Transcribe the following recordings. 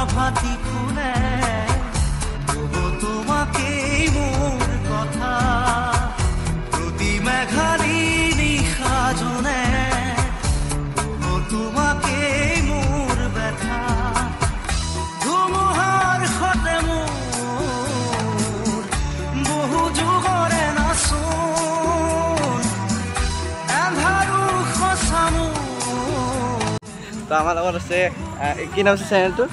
প্ৰভাতী ফুলে তবু তোমাকেই মোৰ কথা প্ৰতি মেঘালী নিশা জনে তবু তোমাকেই মোৰ ব্যথা ধুমুহাৰ সতে মোৰ বহু যুগৰে নাচোন এন্ধাৰো সঁচা মোৰ। তো আমার লগত আছে কি নাম আছে চ্যানেলটো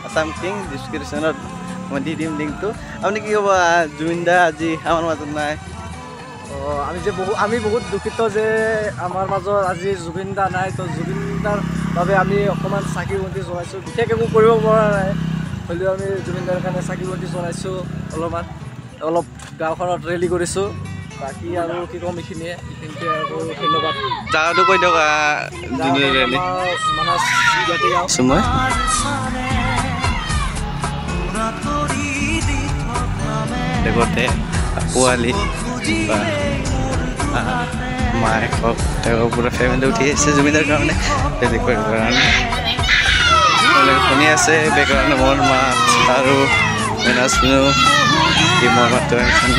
আসাম কিং ডিসক্রিপশনত মই দি দিম লিংকটো। আপুনি কি ক'ব জুবিন দা আজি আমাৰ মাজত নাই? আমি যে আমি বহুত দুখিত যে আমাৰ মাজত আজি জুবিন দা নাই। তো জুবিন দাৰ বাবে আমি অকণমান চাকি বন্তি জ্বলাইছোঁ, বিশেষ একো কৰিব পৰা নাই হ'লেও আমি জুবিন দাৰ কাৰণে চাকি বন্তি জ্বলাইছোঁ, অলপ গাঁওখনত ৰেলী কৰিছোঁ। বাকী আৰু কি ক'ম এইখিনিয়ে আৰু ধন্যবাদ। জাগাটো কৈ দিয়ক। মানাছ জাতীয় গাঁও সুময় লগতে পোৱালি মায়ে হওক তেওঁ পুৰা ফেমিলি উঠি আহিছে জুবিনৰ কাৰণে ৰেলী কৰিবৰ কাৰণে। শুনি আছে বেকগ্ৰাউণ্ডত মোৰ মাত আৰু নাচনো কি মোৰ মাতটো আহিছে।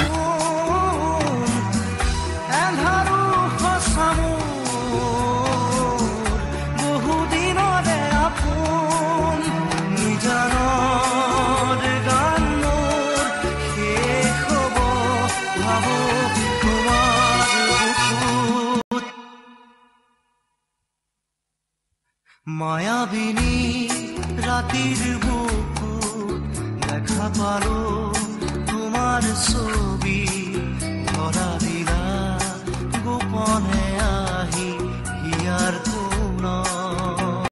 মায়াবিনী ৰাতিৰ বুকুত দেখা পালো তোমাৰ চোখ